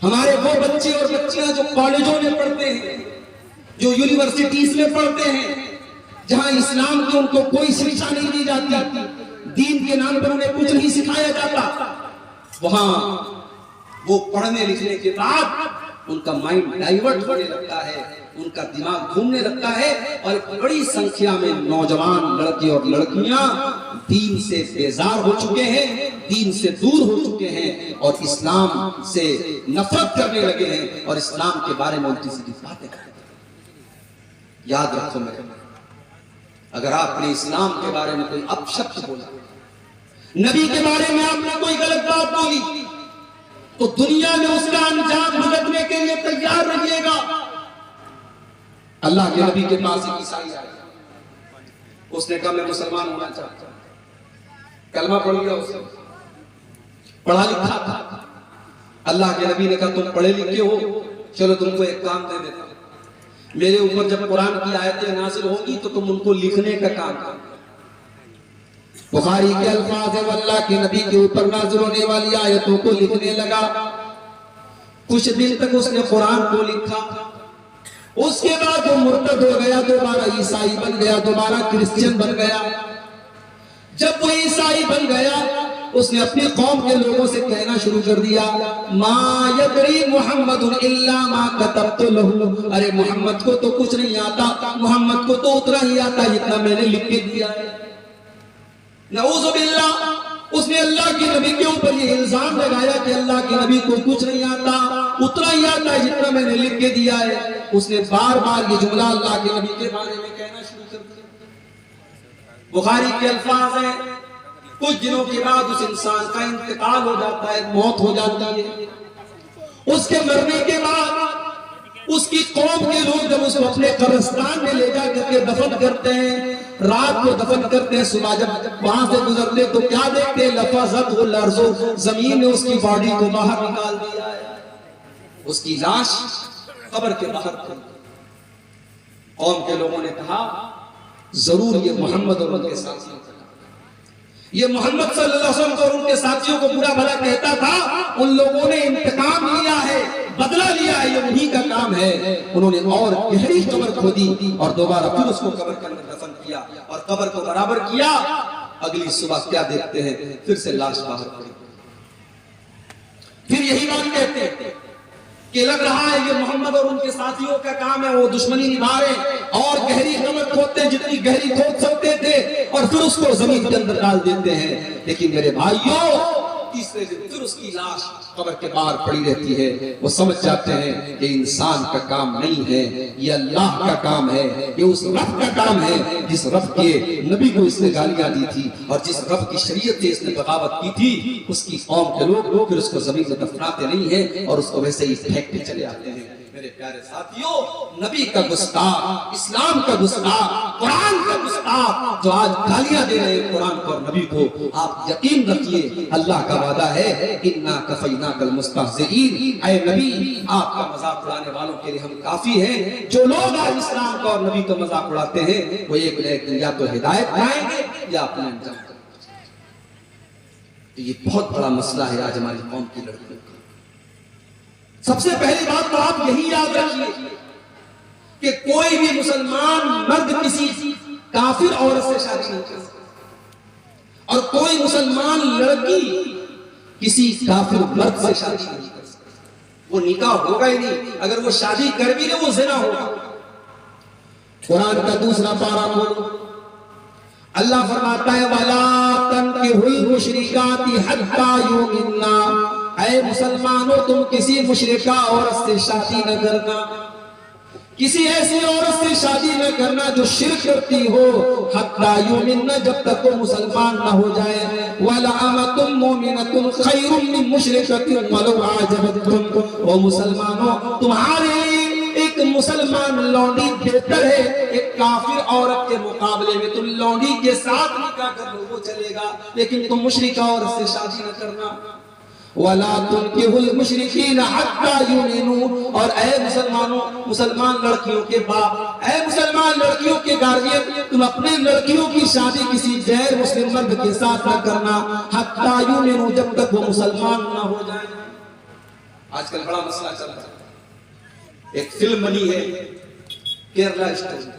ہمارے وہ بچے اور بچیاں جو کالجوں میں پڑھتے ہیں، جو یونیورسٹیز میں پڑھتے ہیں، جہاں اسلام کی ان کو کوئی شکشا نہیں دی جاتی، دین کے نام پر انہیں کچھ نہیں سکھایا جاتا، وہاں وہ پڑھنے لکھنے کے بعد ان کا مائنڈ ڈائیورٹ ہونے لگتا ہے، ان کا دماغ گھومنے لگتا ہے، اور ایک بڑی سنکھیا میں نوجوان لڑکے اور لڑکیاں دین سے بیزار ہو چکے ہیں، دین سے دور ہو چکے ہیں، اور اسلام سے نفرت کرنے لگے ہیں، اور اسلام کے بارے میں الٹی سیدھی باتیں کرتے ہیں۔ یاد رکھو میرے، اگر آپ نے اسلام کے بارے میں کوئی اپشبد بولا، نبی کے بارے میں آپ نے کوئی غلط بات بولی، تو دنیا میں اس کا انجام بھگتنے کے لیے تیار رہیے گا۔ اللہ کے نبی کے پاس ایک عیسائی آیا، اس نے کہا میں مسلمان ہونا چاہتا ہوں، کلمہ پڑھ لیا، اس نے پڑھا لکھا تھا۔ اللہ کے نبی نے کہا تم پڑھے لکھے ہو، چلو تم کو ایک کام دے دیتا ہوں، میرے اوپر جب قرآن کی آیتیں نازل ہوں گی تو تم ان کو لکھنے کا کام کرو۔ بخاری کے الفاظ ہیں، اللہ کے نبی کے اوپر نازل ہونے والی آیتوں کو لکھنے لگا، کچھ دن تک اس نے قرآن کو لکھا، اس کے بعد وہ مرتد ہو گیا، دوبارہ عیسائی بن گیا، دوبارہ کرسچن بن گیا۔ جب وہ عیسائی بن گیا، اس نے اپنی قوم کے لوگوں سے کہنا شروع کر دیا، ما یدری محمد الا ما کتبت لہ، ارے محمد کو تو کچھ نہیں آتا، محمد کو تو اتنا ہی آتا جتنا میں نے لکھ کے دیا ہے۔ نعوذ باللہ، اس نے اللہ کے نبی کے اوپر یہ الزام لگایا کہ اللہ کے نبی کو کچھ نہیں آتا، اتنا ہی آتا ہے جتنا میں نے لکھ کے دیا ہے۔ اس نے بار بار یہ جملہ اللہ کے نبی کے بارے میں کہنا شروع کر دیا۔ بخاری کے الفاظ ہیں، کچھ دنوں کے بعد اس انسان کا انتقال ہو جاتا ہے، موت ہو جاتی ہے۔ اس کے مرنے کے بعد اس کی قوم کے لوگ جب اس کو اپنے قبرستان میں لے جا کر کے دفن کرتے ہیں، رات کو دفن کرتے ہیں، صبح جب وہاں سے گزرتے تو کیا دیکھتے ہیں؟ لفظت الارض، زمین نے اس کی باڈی کو باہر نکال دیا ہے، اس کی لاش قبر کے باہر تھی۔ قوم کے لوگوں نے کہا ضرور یہ محمد اور ان کے ساتھیوں کا، یہ محمد صلی اللہ علیہ وسلم اور ان کے ساتھیوں کو برا بھلا کہتا تھا، ان لوگوں نے انتقام لیا ہے، بدلہ لیا ہے، یہ انہی کا کام ہے۔ انہوں نے اور گہری قبر کھودی اور دوبارہ پھر اس کو قبر کے اندر دفن کیا اور قبر کو برابر کیا۔ اگلی صبح کیا دیکھتے ہیں؟ پھر سے لاش باہر پڑی، پھر یہی بات کہتے ہیں کہ لگ رہا ہے یہ محمد اور ان کے ساتھیوں کا کام ہے، وہ دشمنی نبھا رہے اور گہری قبر کھودتے ہیں جتنی گہری کھود سکتے تھے، اور پھر اس کو زمین کے اندر ڈال دیتے ہیں۔ لیکن میرے بھائیوں، تیسرے دن پھر اس کی لاش قبر کے باہر پڑی رہتی ہے۔ وہ سمجھ جاتے ہیں کہ انسان کا کام نہیں ہے، یہ اللہ کا کام ہے، یہ اس رب کا کام ہے جس رب کے نبی کو اس نے گالیاں دی تھی اور جس رب کی شریعت سے اس نے بغاوت کی تھی، اس کی قوم کے لوگ پھر اس کو زمین میں دفناتے نہیں ہیں اور اس کو ویسے ہی پھینکتے چلے آتے ہیں۔ میرے پیارے ساتھیوں، نبی کا گستاخ، اسلام کا گستاخ، قرآن کا گستاخ جو آج گالیاں دے رہے ہیں قرآن کو اور نبی کو، آپ یقین رکھیے اللہ کا وعدہ ہے، اِنَّا كَفَيْنَاكَ الْمُسْتَهْزِئِينَ، اے نبی آپ کا مذاق اڑانے والوں کے لیے ہم کافی ہیں۔ جو لوگ آج اسلام کا اور نبی کا مذاق اڑاتے ہیں وہ ایک نہ ایک دن یا تو ہدایت پائیں گے یا اپنے انجام کو۔ تو یہ بہت بڑا مسئلہ ہے آج ہماری قوم کی لڑکیوں کا۔ سب سے پہلی بات تو آپ یہی یاد رکھیے کہ کوئی بھی مسلمان مرد کسی کافر عورت سے شادی نہیں کر سکتا، اور کوئی مسلمان لڑکی کسی کافر مرد سے شادی نہیں کر سکتا۔ وہ نکاح ہوگا ہی نہیں، اگر وہ شادی کر بھی لے وہ زنا ہوگا۔ قرآن کا دوسرا پارہ کھولو، اللہ فرماتا ہے وَلَا تَنكِحُوا الْمُشْرِكَاتِ حَتَّى يُؤْمِنَّ، اے مسلمانوں تم کسی مشرکہ عورت سے شادی نہ کرنا، کسی ایسی عورت سے شادی نہ کرنا جو شرک کرتی ہو، حَتَّى يُؤْمِنَّ، جب تک وہ مسلمان نہ ہو جائے۔ وَلَأَمَةٌ مُؤْمِنَةٌ خَيْرٌ مِّن مُشْرِكَةٍ وَلَوْ أَعْجَبَتْكُمْ، وہ مسلمانوں تمہارے ایک مسلمان لونڈی بہتر ہے ایک کافر عورت کے مقابلے میں۔ تم لونڈی کے ساتھ نکاح کر لو وہ چلے گا، لیکن تم مشرکہ عورت سے شادی نہ کرنا۔ وَلَا تُنكِحُوا الْمُشْرِكِينَ حَتَّى يُؤْمِنُوا، اور اے مسلمانوں، مسلمان لڑکیوں کے باپ، اے مسلمان لڑکیوں کے گارجین، تم اپنے لڑکیوں کی شادی کسی غیر مسلم مرد کے ساتھ نہ کرنا، حَتَّى يُؤْمِنُوا، جب تک وہ مسلمان نہ ہو جائیں۔ آج کل بڑا مسئلہ چل رہا ہے، ایک فلم بنی ہے کیرلا اسٹوری،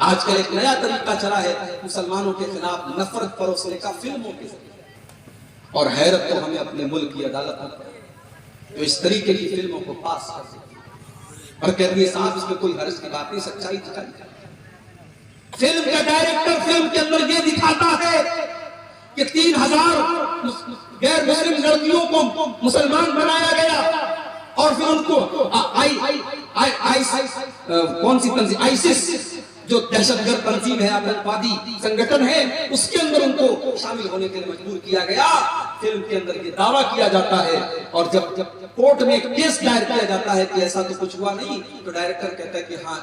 آج کل ایک نیا طریقہ چلا ہے مسلمانوں کے خلاف نفرت پروسنے کا فلموں کے ذریعے، اور حیرت تو ہمیں اپنے ملک کی عدالت میں جو اس طریقے کی فلموں کو پاس کر دیتی ہے اور کہتی ہے صاحب اس میں کوئی حرج کی بات نہیں، سچائی دکھائی۔ فلم کا ڈائریکٹر فلم کے اندر یہ دکھاتا ہے کہ 3000 غیر مسلم لڑکیوں کو مسلمان بنایا گیا اور پھر ان کو کون سی تنظیم آئیسس جو دہشت گرد تنظیم ہے، آتنکوادی سنگٹھن ہے، اس کے اندر ان کو شامل ہونے کے لیے مجبور کیا گیا۔ فلم کے اندر یہ دعویٰ کیا جاتا ہے اور جب کورٹ میں ایک کیس دائر کیا جاتا ہے کہ ایسا تو کچھ ہوا نہیں، تو ڈائریکٹر کہتا ہے کہ ہاں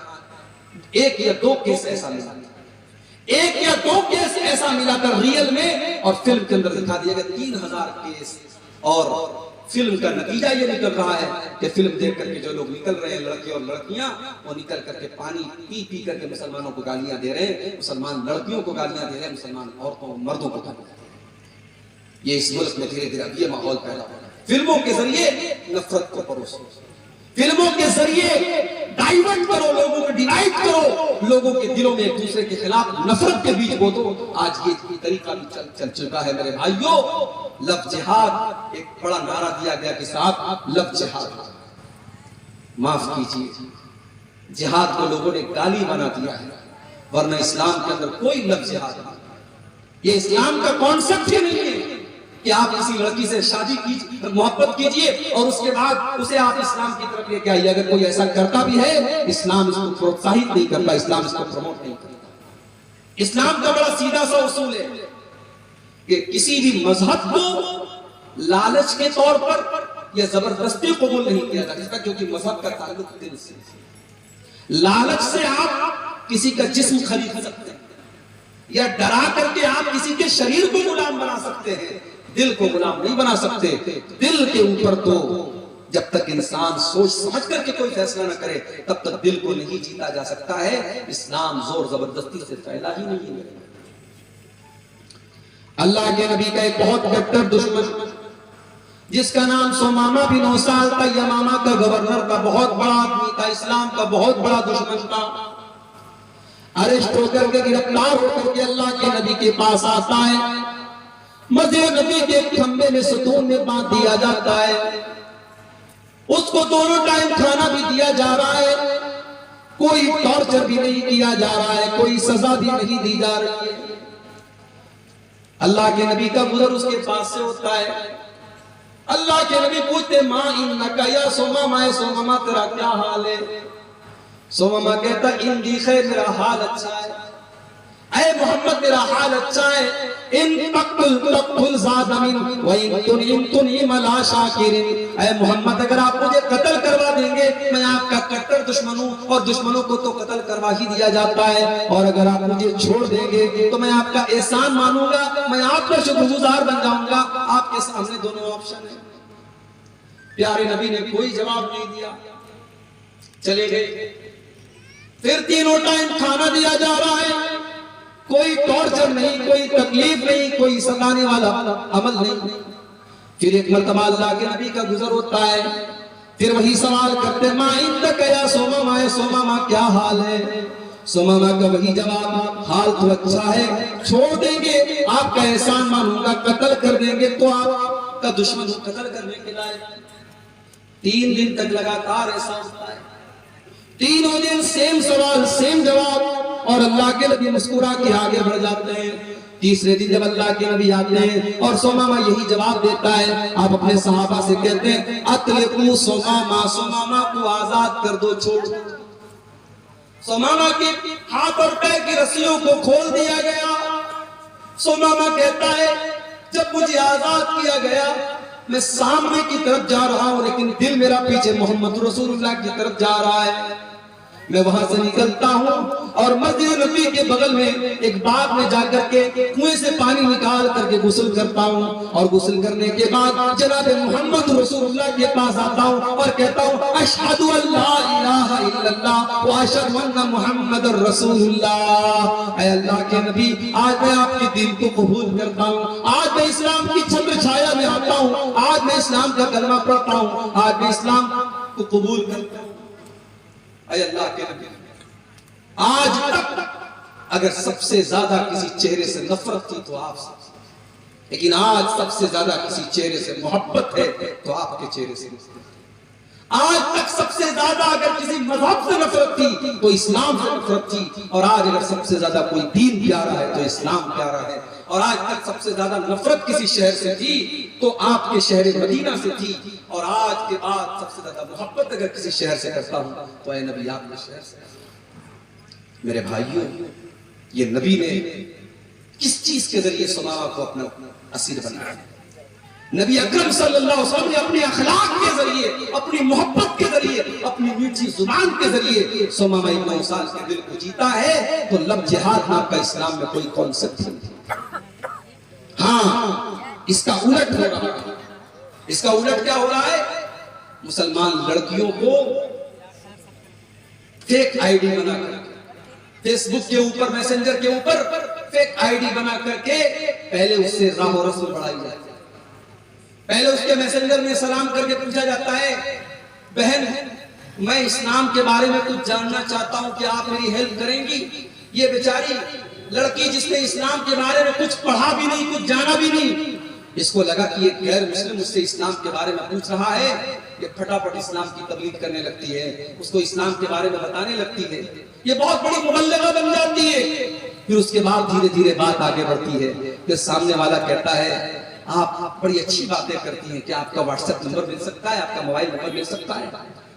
1 یا 2 کیس ایسا ملا، 1 یا 2 کیس ایسا ملا کر ریئل میں، اور فلم کے اندر دکھا دیا گیا 3000 کیس۔ اور فلم کا نتیجہ یہ نکل رہا ہے کہ فلم دیکھ کر کے جو لوگ نکل رہے ہیں، لڑکے اور لڑکیاں، وہ نکل کر کے پانی پی پی کر کے مسلمانوں کو گالیاں دے رہے ہیں، مسلمان لڑکیوں کو گالیاں دے رہے ہیں، مسلمان عورتوں اور مردوں کو گالیاں دے رہے ہیں۔ یہ اس ملک میں دھیرے دھیرے یہ ماحول پیدا ہو رہا ہے، فلموں کے ذریعے نفرت کو پروسو، فلموں کے ذریعے ڈائیورٹ کرو، لوگوں کو ڈیوائڈ کرو، لوگوں کے دلوں میں ایک دوسرے کے خلاف نفرت کے بیچ بو دو۔ آج یہ طریقہ بھی چل چکا ہے میرے بھائیوں۔ لفظ جہاد، ایک بڑا نعرہ دیا گیا کہ صاحب لفظ جہاد، معاف کیجیے، جہاد کو لوگوں نے گالی بنا دیا ہے، ورنہ اسلام کے اندر کوئی لفظ جہاد نہیں۔ یہ اسلام کا کانسیپٹ ہی نہیں ہے کہ آپ کسی لڑکی سے شادی کیجیے، محبت کیجیے اور اس کے بعد اسے آپ اسلام کی طرف لے کے آئیے۔ اگر کوئی ایسا کرتا بھی ہے، اسلام اس کو پروتساہت نہیں کرتا، اسلام اس کو پروموٹ نہیں کرتا۔ اسلام کا بڑا سیدھا سا اصول ہے کہ کسی بھی مذہب کو لالچ کے طور پر یا زبردستی قبول نہیں کیا جاتا، کیونکہ مذہب کا تعلق دل سے۔ لالچ سے آپ کسی کا جسم خرید سکتے ہیں، یا ڈرا کر کے آپ کسی کے شریر کو غلام بنا سکتے ہیں، دل کو غلام نہیں بنا سکتے۔ دل کے اوپر تو جب تک انسان سوچ سمجھ کر کے کوئی فیصلہ نہ کرے تب تک دل کو نہیں جیتا جا سکتا ہے۔ اسلام زور زبردستی سے پھیلا ہی نہیں ہے۔ اللہ کے نبی کا ایک بہت کٹر دشمن جس کا نام سمامہ بن اسال تھا، یمامہ کا گورنر تھا، بہت بڑا آدمی تھا، اسلام کا بہت بڑا دشمن تھا، ارسٹ ہو کر کے گرفتار ہو کر کے اللہ کے نبی کے پاس آتا ہے، مسجد نبی کے کھمبے میں ستون میں باندھ دیا جاتا ہے، اس کو دونوں ٹائم کھانا بھی دیا جا رہا ہے، کوئی ٹارچر بھی نہیں کیا جا رہا ہے، کوئی سزا بھی نہیں دی جا رہی ہے۔ اللہ کے نبی کا گزر اس کے پاس سے ہوتا ہے، اللہ کے نبی پوچھتے ماں انکا یا سمامہ، اے سمامہ تیرا کیا حال ہے؟ سمامہ کہتا اندی خیر، میرا حال اچھا ہے، اے محمد میرا حال اچھا ہے، ان تقتل تقتل زاد من وَإِن تُنْعِمَ لَا شَاكِرٍ، اے محمد اگر آپ مجھے قتل کروا دیں گے میں آپ کا کٹر دشمن ہوں، اور دشمنوں کو تو قتل کروا ہی دیا جاتا ہے، اور اگر آپ مجھے چھوڑ دیں گے تو میں آپ کا احسان مانوں گا، میں آپ کا شکر گزار بن جاؤں گا۔ آپ کے سامنے دونوں آپشن ہیں۔ پیارے نبی نے کوئی جواب نہیں دیا، چلے گئے۔ پھر تینوں ٹائم کھانا دیا جا رہا ہے، کوئی ٹارچر نہیں، کوئی تکلیف نہیں، کوئی ستانے والا عمل نہیں۔ پھر ایک مرتبہ اللہ کے نبی کا گزر ہوتا ہے، پھر وہی سوال کرتے ماں اندک یا سمامہ، اے سمامہ کیا حال ہے؟ سمامہ کا وہی جواب، حال تو اچھا ہے، چھوڑ دیں گے آپ کا احسان مانوں گا، قتل کر دیں گے تو آپ کا دشمن قتل کرنے کے لائق۔ 3 دن تک لگاتار ایسا ہوتا ہے، تینوں دن سیم سوال سیم جواب، اور اللہ کے نبی مسکرا کے آگے بڑھ جاتے ہیں۔ تیسرے دن جب اللہ کے نبی آتے ہیں اور سمامہ یہی جواب دیتا ہے، آپ اپنے صحابہ سے کہتے ہیں اطلقوا سمامہ، سمامہ کو آزاد کر دو، چھوڑ دو۔ سمامہ کے ہاتھ اور پیر کی رسیوں کو کھول دیا گیا۔ سمامہ کہتا ہے جب مجھے آزاد کیا گیا میں سامنے کی طرف جا رہا ہوں، لیکن دل میرا پیچھے محمد رسول اللہ کی طرف جا رہا ہے۔ میں وہاں سے نکلتا ہوں اور مسجد نبی کے بغل میں ایک باغ میں جا کر کے کنویں سے پانی نکال کر کے غسل کرتا ہوں، اور غسل کرنے کے بعد جناب محمد رسول اللہ کے پاس آتا ہوں اور کہتا ہوں اشہد ان لا الہ الا اللہ واشہد ان محمد رسول اللہ۔ اے اللہ کے نبی، آج میں آپ کے دین کو قبول کرتا ہوں، آج میں اسلام کی چھتر چھایا میں آتا ہوں، آج میں میں اسلام کا کلمہ پڑھتا ہوں، آج میں اسلام کو قبول کرتا ہوں۔ اے اللہ کے نبی، آج تک اگر سب سے زیادہ کسی چہرے سے نفرت تھی تو آپ سے، لیکن آج سب سے زیادہ کسی چہرے سے محبت ہے تو آپ کے چہرے سے۔ آج تک سب سے زیادہ اگر کسی مذہب سے نفرت تھی تو اسلام سے نفرت تھی، اور آج اگر سب سے زیادہ کوئی دین پیارا ہے تو اسلام پیارا ہے۔ اور آج تک سب سے زیادہ نفرت کسی شہر سے تھی تو آپ کے شہر مدینہ سے تھی، اور آج کے بعد سب سے زیادہ محبت اگر کسی شہر سے کرتا ہوں تو اے نبی آپ کے شہر سے۔ میرے بھائیوں، یہ نبی نے کس چیز کے ذریعے سماوا کو اپنا اسیر بنایا؟ نبی اکرم صلی اللہ علیہ وسلم نے اپنے اخلاق کے ذریعے، اپنی محبت کے ذریعے، اپنی میٹھی زبان کے ذریعے ثمامہ ابن اسال کے دل کو جیتا ہے۔ تو لب جہاد نام کا اسلام میں کوئی کانسیپٹ نہیں۔ ہاں، اس کا الٹ ہو رہا ہے۔ اس کا الٹ کیا ہو رہا ہے؟ مسلمان لڑکیوں کو فیک آئی ڈی بنا کر، فیس بک کے اوپر، میسنجر کے اوپر فیک آئی ڈی بنا کر کے پہلے اس سے راہ و رسم بڑھائی جائے، پہلے اس کے میسنجر میں سلام کر کے پوچھا جاتا ہے، بہن میں اسلام کے بارے میں کچھ جاننا چاہتا ہوں، کہ آپ میری ہیلپ کریں گی؟ یہ بیچاری لڑکی جس نے اسلام کے بارے میں کچھ پڑھا بھی نہیں، کچھ جانا بھی نہیں، اس کو لگا کہ یہ غیر مسلم اس سے اسلام کے بارے میں پوچھ رہا ہے، یہ پھٹافٹ اسلام کی تبلیغ کرنے لگتی ہے، اس کو اسلام کے بارے میں بتانے لگتی ہے، یہ بہت بڑی مبلغہ بن جاتی ہے۔ پھر اس کے بعد دھیرے دھیرے بات آگے بڑھتی ہے، پھر سامنے والا کہتا ہے آپ بڑی اچھی باتیں کرتی ہیں، کیا آپ کا واٹس ایپ نمبر مل سکتا ہے، آپ کا موبائل نمبر مل سکتا ہے؟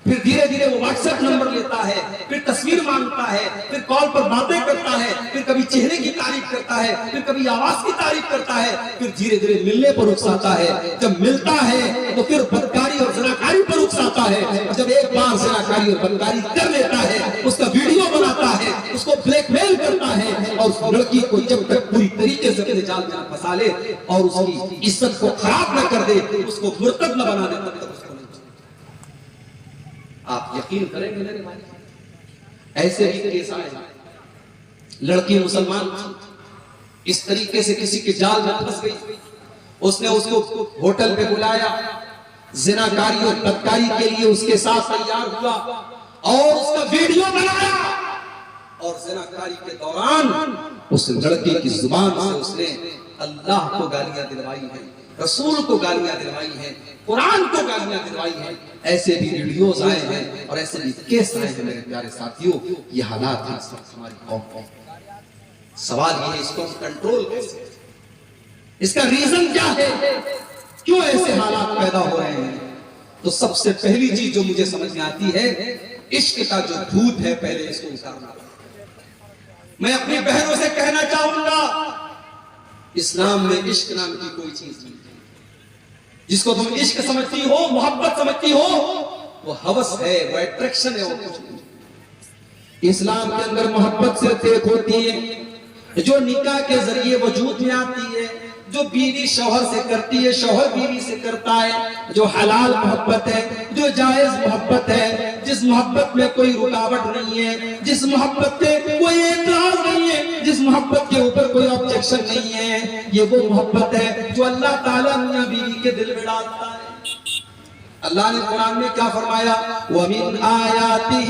پھر دھیرے دھیرے وہ واٹس ایپ نمبر لیتا ہے، پھر تصویر مانگتا ہے، پھر کال پر باتیں کرتا ہے، پھر کبھی چہرے کی تعریف کرتا ہے، پھر کبھی آواز کی تعریف کرتا ہے، پھر دھیرے دھیرے ملنے پر اکساتا ہے، جب ملتا ہے تو پھر بدکاری اور زناکاری پر اکساتا ہے، اور جب ایک بار زناکاری اور بدکاری کر لیتا ہے اس کا ویڈیو بناتا ہے، اس کو بلیک میل کرتا ہے، اور اس لڑکی کو جب تک پوری طریقے سے اپنے جال میں پھنسا لے اور اس کی عزت کو خراب نہ کر دے، اس کو مرتد نہ بنا دے، تب تک اس کو نہیں۔ آپ یقین کریں گے میرے بھائی، ایسے بھی کیس آئے، لڑکی مسلمان تھی، اس طریقے سے کسی کے جال میں پھنس گئی، اس نے اس کو ہوٹل پہ بلایا، زناکاری اور بدکاری کے لیے اس کے ساتھ تیار ہوا اور اس کا ویڈیو بنایا، اور زناکاری کے دوران اس لڑکی کی زبان سے اس نے اللہ کو گالیاں دلوائی ہیں، رسول کو گالیاں دلوائی ہیں، قرآن کو گالیاں دلوائی ہیں۔ ایسے بھی ویڈیوز آئے ہیں اور ایسے بھی کیس آئے ہیں میرے پیارے ساتھیوں۔ یہ حالات ہیں اس وقت ہماری قوم کو۔ سوال یہ ہے اس کو کنٹرول کیسے؟ اس کا ریزن کیا ہے؟ کیوں ایسے حالات پیدا ہو رہے ہیں؟ تو سب سے پہلی چیز جو مجھے سمجھ میں آتی ہے، عشق کا جو بھوت ہے پہلے اس کو اتارنا۔ میں اپنی بہنوں سے کہنا چاہوں گا، اسلام میں عشق نام کی کوئی چیز نہیں، جس کو تم عشق سمجھتی ہو، محبت سمجھتی ہو، وہ ہوس ہے، وہ اٹریکشن ہے، وہ کچھ نہیں۔ اسلام کے اندر محبت صرف ایک ہوتی ہے جو نکاح کے ذریعے وجود میں آتی ہے، جو بیوی شوہر سے کرتی ہے، شوہر بیوی سے کرتا ہے، جو حلال محبت ہے، جو جائز محبت ہے، جس محبت میں کوئی رکاوٹ نہیں ہے، جس محبت پہ کوئی اعتراض نہیں ہے، جس محبت کے اوپر کوئی آبجیکشن نہیں ہے، یہ وہ محبت ہے جو اللہ تعالیٰ میاں بیوی کے دل میں ڈالتا ہے۔ اللہ نے قرآن میں کیا فرمایا؟ وَمِنْ آيَاتِهِ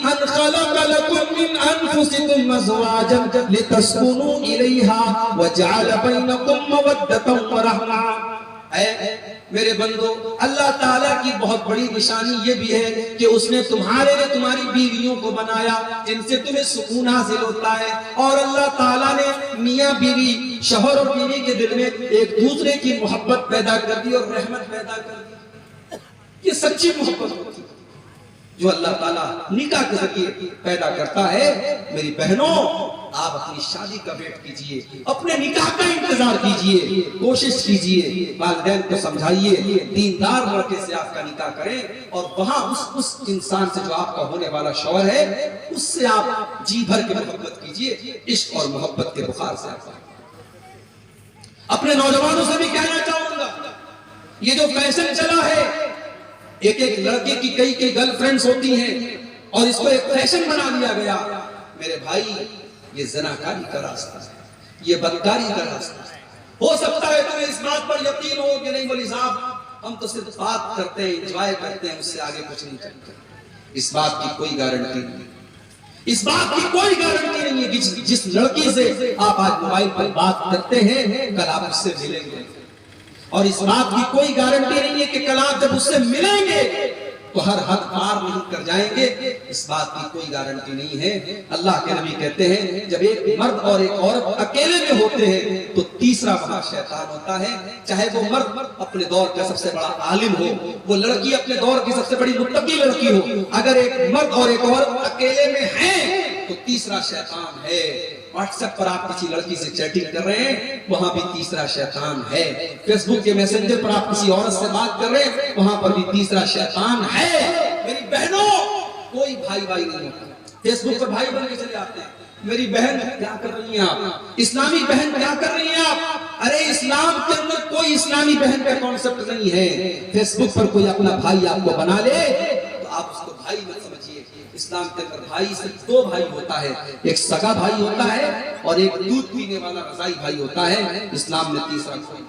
أَنْ خَلَقَ لَكُم مِّنْ أَنفُسِكُمْ أَزْوَاجًا لِتَسْكُنُوا إِلَيْهَا وَجَعَلَ بَيْنَكُم مَّوَدَّةً وَرَحْمَةً۔ اے میرے بندو، اللہ تعالیٰ کی بہت بڑی نشانی یہ بھی ہے کہ اس نے تمہارے لیے تمہاری بیویوں کو بنایا جن سے تمہیں سکون حاصل ہوتا ہے، اور اللہ تعالیٰ نے میاں بیوی، شوہر اور بیوی کے دل میں ایک دوسرے کی محبت پیدا کر دی اور رحمت پیدا کر دی۔ یہ سچی محبت ہوتی ہے جو اللہ تعالیٰ نکاح کے ذریعے پیدا کرتا ہے۔ میری بہنوں، آپ اپنی شادی کا ویٹ کیجئے، اپنے نکاح کا انتظار کیجئے، کوشش کیجئے، والدین کو سمجھائیے، دیندار لڑکے سے آپ کا نکاح کریں، اور وہاں اس انسان سے جو آپ کا ہونے والا شوہر ہے اس سے آپ جی بھر کے محبت کیجئے، عشق اور محبت کے بخار سے آپ اپنے نوجوانوں سے بھی کہنا چاہوں گا، یہ جو فیشن چلا ہے، ایک ایک لڑکے کی کئی گرل فرینڈز ہوتی ہیں اور اس کو ایک فیشن بنا لیا گیا، میرے بھائی یہ زناکاری کا راستہ ہے، یہ بدکاری کا راستہ ہے۔ ہو سکتا ہے تمہیں اس بات پر یقین ہو کہ نہیں مولی صاحب ہم تو صرف بات کرتے ہیں، انجوائے کرتے ہیں، اس سے آگے کچھ نہیں چلتا۔ اس بات کی کوئی گارنٹی نہیں، اس بات کی کوئی گارنٹی نہیں ہے کہ جس لڑکی سے آپ آج موبائل پر بات کرتے ہیں کل آپ اس سے ملیں گے، اور اس بات کی کوئی گارنٹی نہیں ہے کہ کل آپ جب اس سے ملیں گے تو ہر حد پار نہیں کر جائیں گے، اس بات کی کوئی گارنٹی نہیں ہے۔ اللہ کے نبی کہتے ہیں جب ایک مرد اور ایک عورت اکیلے میں ہوتے ہیں تو تیسرا وہاں شیطان ہوتا ہے، چاہے وہ مرد اپنے دور کا سب سے بڑا عالم ہو، وہ لڑکی اپنے دور کی سب سے بڑی متقی لڑکی ہو، اگر ایک مرد اور ایک عورت اکیلے میں ہیں تو تیسرا شیطان ہے۔ واٹس ایپ پر آپ کسی لڑکی سے چیٹنگ کر رہے ہیں، وہاں بھی تیسرا شیطان ہے۔ فیس بک کے میسنجر پر آپ کسی عورت سے بات کر رہے ہیں، وہاں پر بھی تیسرا شیطان ہے۔ میری بہنوں، کوئی بھائی بھائی نہیں ہوتا۔ فیس بک پر بھائی بن کے چلے آتے ہیں، میری بہن کیا کر رہی ہیں آپ، اسلامی بہن کیا کر رہی ہیں آپ؟ ارے اسلام کے اندر کوئی اسلامی بہن کا کانسیپٹ نہیں ہے۔ فیس بک پر کوئی اپنا بھائی آپ کو بنا لے تو آپ اس کو بھائی مت سمجھیے۔ اسلام کے اندر بھائی صرف دو بھائی ہوتا ہے، ایک سگا بھائی ہوتا ہے اور ایک دودھ پینے والا رضائی بھائی ہوتا ہے۔ اسلام میں تیسرا کوئی